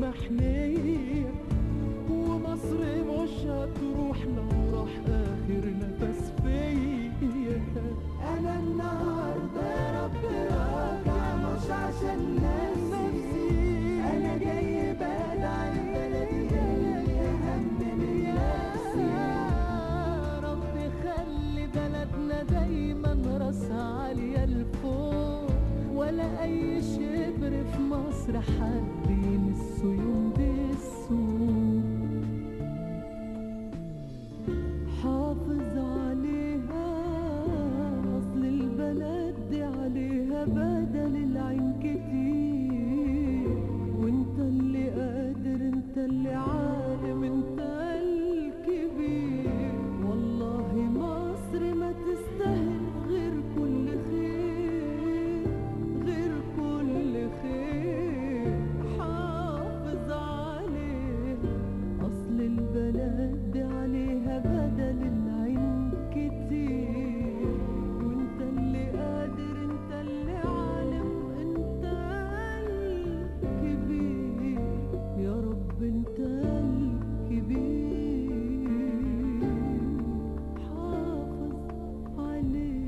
محنية، ومصر مش هتروح لو راح آخر نفس فيا. أنا النهاردة يا رب راجع مش عشان نفسي، أنا جاي بدعي بلدي اللي أهم من نفسي. يا رب خلي بلدنا دايما راسها عالية لفوق، ولا أي شبر في مصر حد يمسه يوم بالسوق. حافظ عليها أصل البلد دي عليها بدل العين كتير، وانت اللي قادر انت اللي عالم انت الكبير. والله مصر ما تستاهل غير كل خير، غير كل خير. حافظ عليها أصل البلد دي عليها بدل العين كتير، وانت اللي قادر انت اللي عالم انت الكبير. يا رب انت الكبير، حافظ عليها.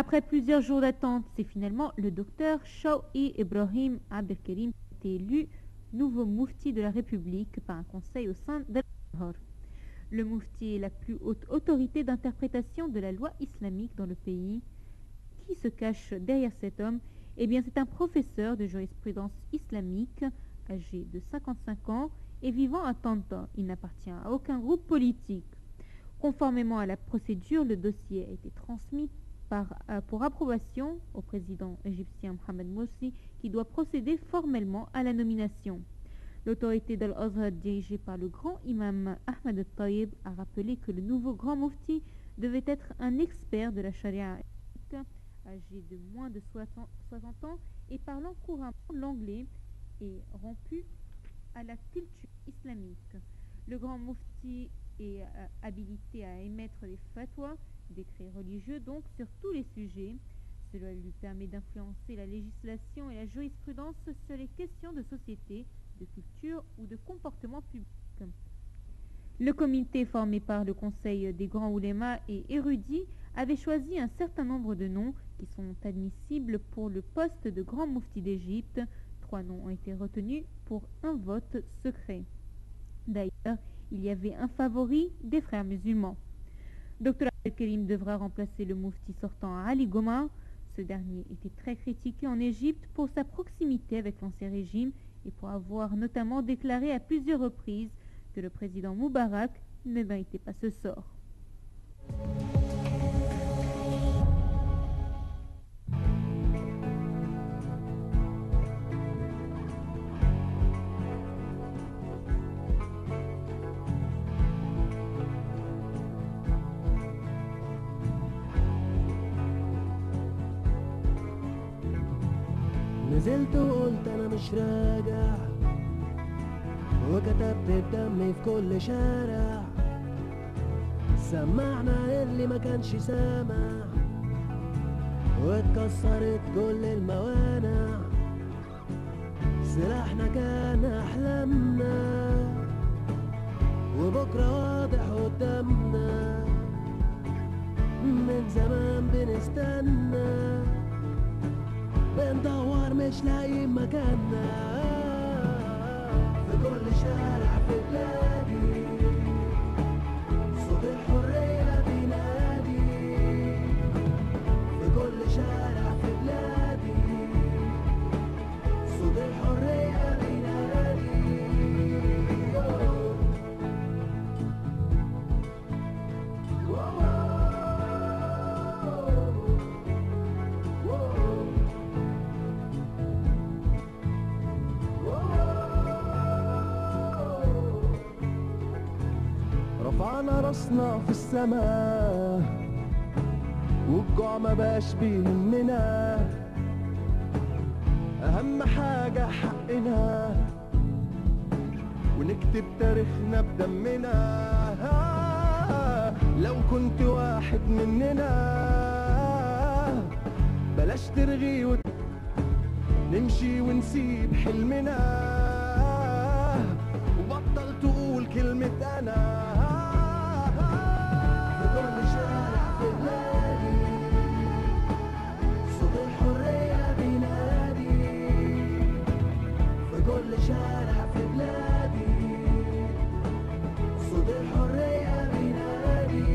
Après plusieurs jours d'attente, c'est finalement le docteur Shawqi Ibrahim Abdelkerim qui a été élu nouveau moufti de la République par un conseil au sein de l'Azhar. Le moufti est la plus haute autorité d'interprétation de la loi islamique dans le pays. Qui se cache derrière cet homme? Eh bien, c'est un professeur de jurisprudence islamique, âgé de 55 ans et vivant à Tanta. Il n'appartient à aucun groupe politique. Conformément à la procédure, le dossier a été transmis pour approbation au président égyptien Mohamed Morsi, qui doit procéder formellement à la nomination. L'autorité d'Al-Azhar, dirigée par le grand imam Ahmed al-Tayyib, a rappelé que le nouveau grand mufti devait être un expert de la charia, âgé de moins de 60 ans et parlant couramment l'anglais et rompu à la culture islamique. Le grand mufti est habilité à émettre des fatwas, décrets religieux donc, sur tous les sujets. Cela lui permet d'influencer la législation et la jurisprudence sur les questions de société, de culture ou de comportement public. Le comité formé par le Conseil des grands oulémas et érudits avait choisi un certain nombre de noms qui sont admissibles pour le poste de grand mufti d'Égypte. 3 noms ont été retenus pour un vote secret. D'ailleurs, il y avait un favori des frères musulmans. Dr Abdelkerim devra remplacer le mufti sortant Ali Goma. Ce dernier était très critiqué en Égypte pour sa proximité avec l'ancien régime et pour avoir notamment déclaré à plusieurs reprises que le président Moubarak ne méritait pas ce sort. نزلت وقلت انا مش راجع، وكتبت بدمي في كل شارع. سمعنا اللي ما كانش سامع، واتكسرت كل الموانع. سلاحنا كان احلامنا، وبكره واضح قدامنا. من زمان بنستنى، بندور مش لاقيين مكاننا، في كل شارع في بلادي صوت الحرية بينادي، في كل شارع في بلادي صوت الحرية بينادي. رفعنا راسنا في السماء والجوع ما بقاش بيهمنا، اهم حاجة حقنا ونكتب تاريخنا بدمنا. لو كنت واحد مننا بلاش ترغي نمشي ونسيب حلمنا، وبطل تقول كلمة أنا. في كل شارع في بلادي صوت الحرية بينادي، في كل شارع في بلادي صوت الحرية بينادي.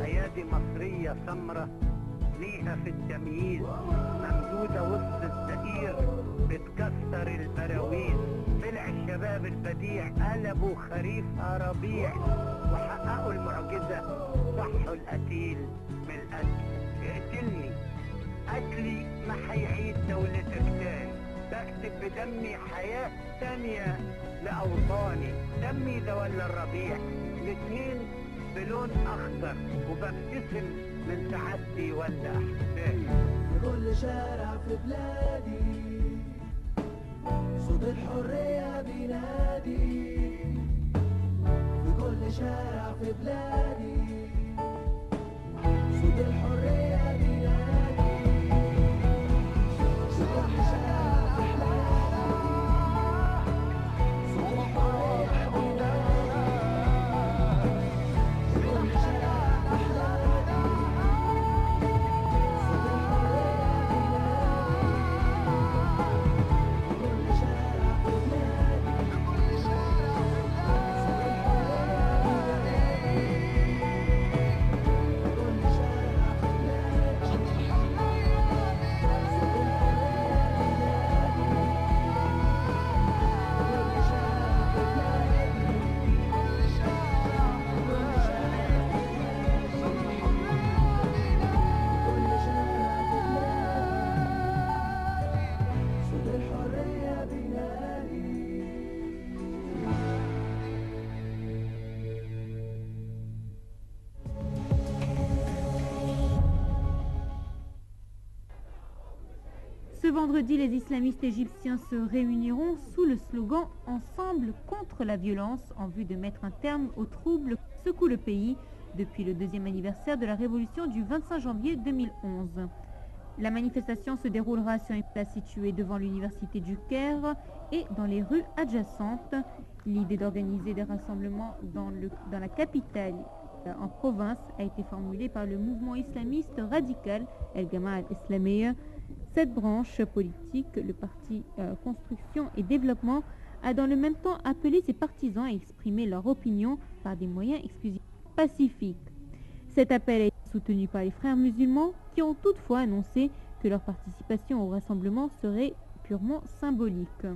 أيادي مصرية سمرة ليها في التمييز، ممدودة وسط الزئير بتكسر البراويز. طلع الشباب البديع قلبوا خريفها ربيع، وحققوا المعجزة صحوا القتيل من القتل. اقتلني قتلي ما هيعيد دولتك تاني، بكتب بدمي حياة تانية لأوطاني. دمي ده ولا الربيع الاتنين بلون أخضر، وببتسم من سعادتي ولا أحزاني. في كل شارع في بلادي صوت الحرية بينادي، في كل شارع في بلادي صوت الحرية بينادي، في كل شارع في بلادي صوت الحرية بينادي، في كل شارع في بلادي صوت الحرية بينادي، في كل شارع في بلادي صوت الحرية بينادي. Ce vendredi, les islamistes égyptiens se réuniront sous le slogan « Ensemble contre la violence » en vue de mettre un terme aux troubles qui secouent le pays depuis le deuxième anniversaire de la révolution du 25 janvier 2011. La manifestation se déroulera sur une place située devant l'université du Caire et dans les rues adjacentes. L'idée d'organiser des rassemblements dans la capitale en province a été formulée par le mouvement islamiste radical El Jama'a al-Islamiyya. Cette branche politique, le parti Construction et Développement, a dans le même temps appelé ses partisans à exprimer leur opinion par des moyens exclusivement pacifiques. Cet appel a été soutenu par les frères musulmans qui ont toutefois annoncé que leur participation au rassemblement serait purement symbolique.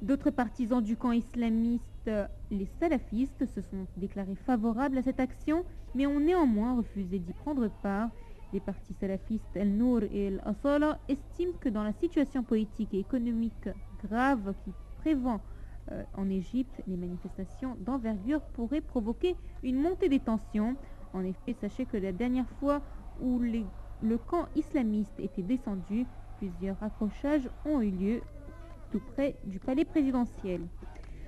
D'autres partisans du camp islamiste, les salafistes, se sont déclarés favorables à cette action, mais ont néanmoins refusé d'y prendre part. Les partis salafistes El-Nour et El-Asala estiment que dans la situation politique et économique grave qui prévaut en Égypte, les manifestations d'envergure pourraient provoquer une montée des tensions. En effet, sachez que la dernière fois où le camp islamiste était descendu, plusieurs accrochages ont eu lieu tout près du palais présidentiel.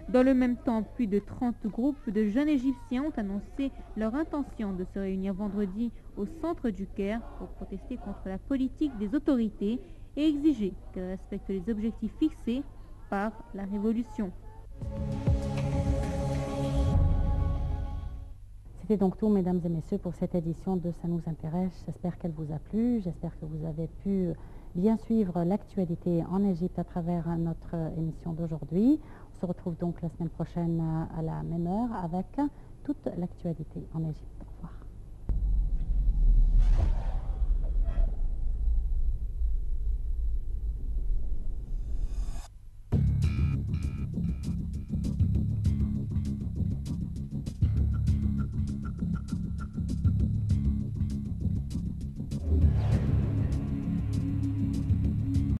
Dans le même temps, plus de 30 groupes de jeunes Égyptiens ont annoncé leur intention de se réunir vendredi au centre du Caire pour protester contre la politique des autorités et exiger qu'elles respectent les objectifs fixés par la révolution. C'était donc tout, mesdames et messieurs, pour cette édition de Ça nous intéresse. J'espère qu'elle vous a plu. J'espère que vous avez pu bien suivre l'actualité en Égypte à travers notre émission d'aujourd'hui. On se retrouve donc la semaine prochaine à la même heure avec toute l'actualité en Égypte.